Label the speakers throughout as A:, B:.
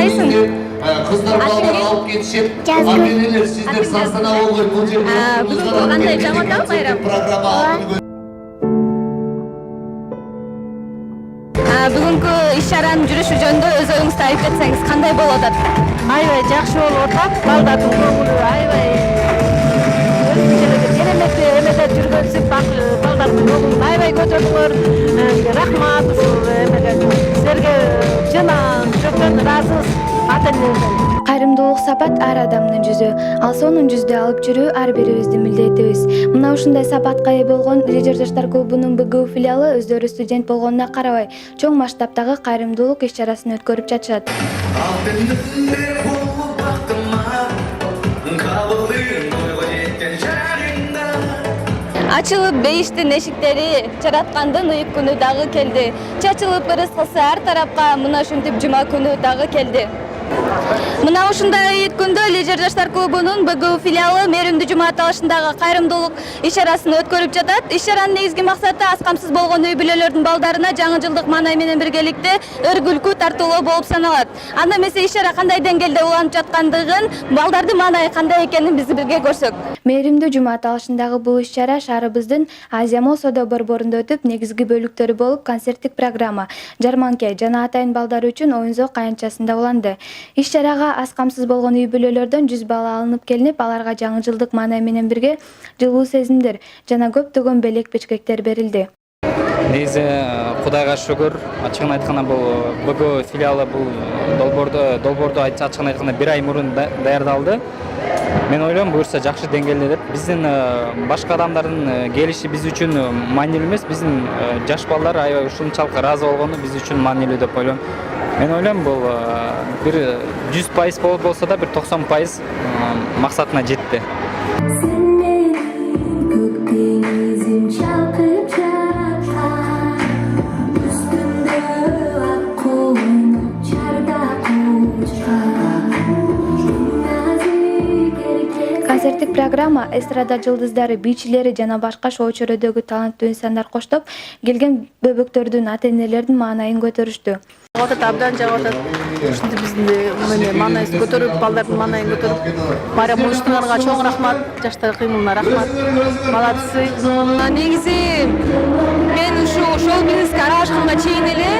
A: кандайсың?
B: Кыздар балдар алып кетишет. Апелелер сиздер састана болгой бул жерде.
A: Бүгүнкү кандай жамандабы байрам?
B: Программа
A: Бүгүнкү иш-чаранын жүрүшү жөнүндө өз оюңузду айтып кетсеңиз кандай болуп атат?
C: Аябай жакшы болуп атат. Балдардын көңүлү аябай кереметти эмеде жүргөнсүп балдардын көңүлүн аябай көтөрдүңөр. Рахмат ушул эмеге силерге жана жүрөктөн ыраазыбыз ата-энелерден.
D: Кайрымдуулук сапат ар адамдын жүзү. Ал сонун жүздү алып жүрүү ар бирибиздин милдетибиз. Мына ушундай сапатка ээ болгон Лидер жаштар клубунун БГУ филиалы өздөрү студент болгонуна карабай, чоң масштабтагы кайрымдуулук иш-чарасын өткөрүп жатышат.
A: Ачылып бейиштин эшиктери, жараткандын ыйык күнү дагы келди. Чачылып ырыс кылса ар тарапка, мына ушинтип жума күнү дагы келди. Мына ушундай ыйык күндө Лидер жаштар клубунун БГУ филиалы мээримдүү жума аталышындагы кайрымдуулук иш-чарасын өткөрүп жатат. Иш-чаранын негизги максаты аз камсыз болгон үй бүлөлөрдүн балдарына жаңы жылдык маанай менен биргеликте ыр күлкү тартуулоо болуп саналат. Анда эмесе иш-чара кандай деңгээлде уланып жаткандыгын, балдардын маанайы кандай экенин биз бирге көрсөк.
D: Мээримдүү жума аталышындагы бул иш-чара шаарыбыздын Азия Мол соода борборунда өтүп, негизги бөлүктөрү болуп концерттик программа, жарманке жана атайын балдар үчүн оюн-зоок аянтчасында уланды. Иш-чарага аз камсыз болгон үй бүлөлөрдөн 100 бала алынып келинип, аларга жаңы жылдык маанай менен бирге жылуу сезимдер жана көптөгөн белек-бечкектер берилди.
E: Негизи Кудайга шүгүр, ачыгын айтканда бул БГУ филиалы бул долбоорду ачыгын айтканда 1 ай мурун даярдалды. Мен ойлойм, буюрса жакшы деңгээлде деп. Биздин башка адамдардын келиши биз үчүн маанилүү эмес, биздин жаш балдар аябай ушунчалык ыраазы болгону биз үчүн маанилүү деп ойлойм. Мен ойлойм, бул бир 100% болсо да бир 90% максатына жетти.
D: Концерттик программа эстрада жылдыздары, бийчилери жана башка шоу чөйрөдөгү таланттуу инсандар коштоп, келген бөбөктөрдүн ата-энелердин маанайын көтөрүштү.
C: Жагып абдан жагып атат. Ушинтип биздин маанайыбызды көтөрүп, балдардын маанайын көтөрүп, байрам уюштурганга чоң рахмат, жаштар кыймылына рахмат. Молодцы.
A: Негизи мен ушул шоу бизнеске аралашканга чейин эле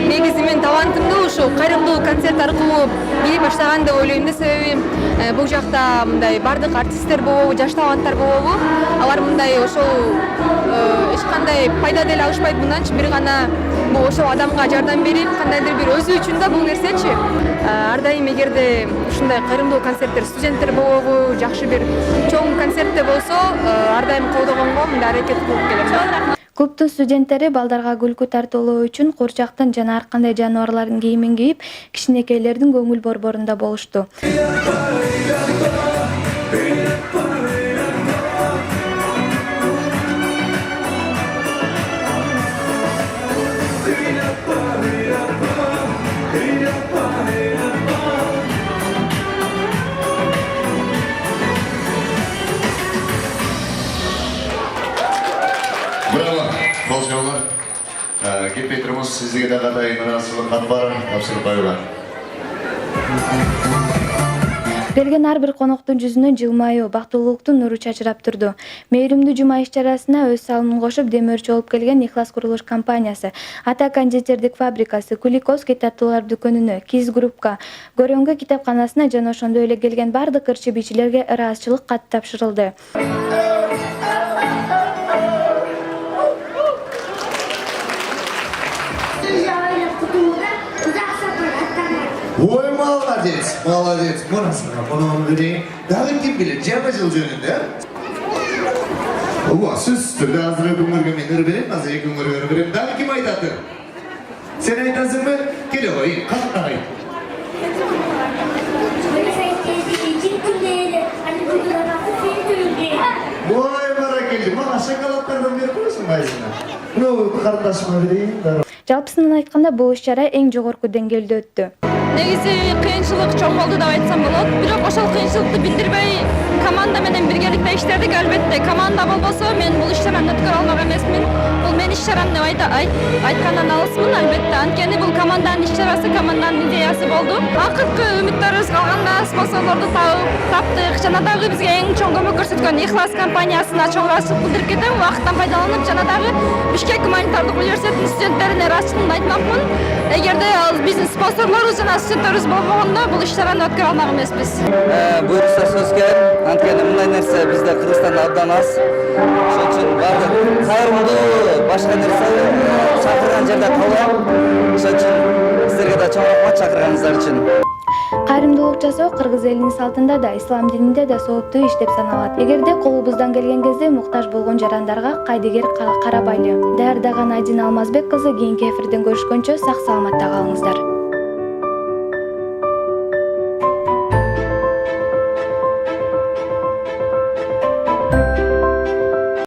A: негизи мен талантымды ушул кайрымдуулук концерт аркылуу бери баштаган деп ойлойм да, себеби бул жакта мындай бардык артисттер болобу, жаш таланттар болобу, алар мындай ошол эч кандай пайда деле алышпайт мынданчы, бир гана бул ошол адамга жардам берип, кандайдыр бир өзү үчүн да бул нерсечи. Ардайым эгерде ушундай кайрымдуу концерттер студенттер болобу, жакшы бир чоң концертте болсо, ардайым колдогонго мындай аракет кылып келем.
D: Клубдун студенттери балдарга күлкү тартуулоо үчүн курчактын жана ар кандай жаныбарлардын кийимин кийип, кичинекейлердин көңүл борборунда болушту.
B: Болжолор, кетпей турмуз, сизге дагы атайын ыраазычылык кат бар, тапшырып коюлган.
D: Келген ар бир коноктун жүзүнөн жылмаюу, бактылуулуктун нуру чачырап турду. Мээримдүү жума иш-чарасына өз салымын кошуп демөөрчү болуп келген Ихлас курулуш компаниясы, Ата кондитердик фабрикасы, Куликовский таттуулар дүкөнүнө, Киз группка, Көрөнгө китапканасына жана ошондой эле келген бардык ырчы бийчилерге ыраазычылык кат тапшырылды.
B: Ой, молодец, молодец. Мына берейин. Дагы ким билет, жаңы жыл жөнүндө. Сөз түрдө азыр күнгөргө мен ыр берем, азыр 2 күнгөргө ыр берем. Дагы ким айтаты? Сен айтасыңбы? Келе кой, кантка айт. Ой, баракелди, мага шоколадтардан берип койсуң байсына. Мына карындашыма берейин.
D: Жалпысынан айтканда бул иш-чара эң жогорку деңгээлде өттү.
A: Негизи кыйынчылык чоң болду деп айтсам болот. Бирок ошол кыйынчылыкты билдирбей команда менен биргеликте иштедик. Албетте, команда болбосо мен бул иш-чараны өткөрө алмак эмесмин. Бул мен иш-чарам деп айткандан алысмын, албетте. Анткени бул команданын иш-чарасы, команда
F: атынан идеясы болду. Акыркы үмүттөрүбүз калганда спонсорлорду таптык. Жана дагы бизге эң чоң көмөк көрсөткөн Ихлас компаниясына чоң ыраазычылык билдирип кетем. Убакыттан пайдаланып, жана дагы Бишкек гуманитардык университетинин студенттерине ыраазычылыгымды айтмакмын. Эгерде биздин спонсорлорубуз жана студенттерибиз болбогондо бул иш-чараны өткөрө алмак эмеспиз.
G: Буюрса сөз керек. Анткени мындай нерсе бизде Кыргызстанда абдан аз. Ошон үчүн баардык кайрымдуу башка нерсе чакырган жерде калбайм. Ошон үчүн силерге да чоң рахмат чакырганыңыздар үчүн.
D: Кайрымдуулук жасоо кыргыз элинин салтында да, ислам дининде да сооптуу иш деп саналат. Эгерде колубуздан келген кезде муктаж болгон жарандарга кайдыгер карабайлы. Даярдаган Айдина Алмазбек кызы кийинки эфирден көрүшкөнчө сак саламатта калыңыздар.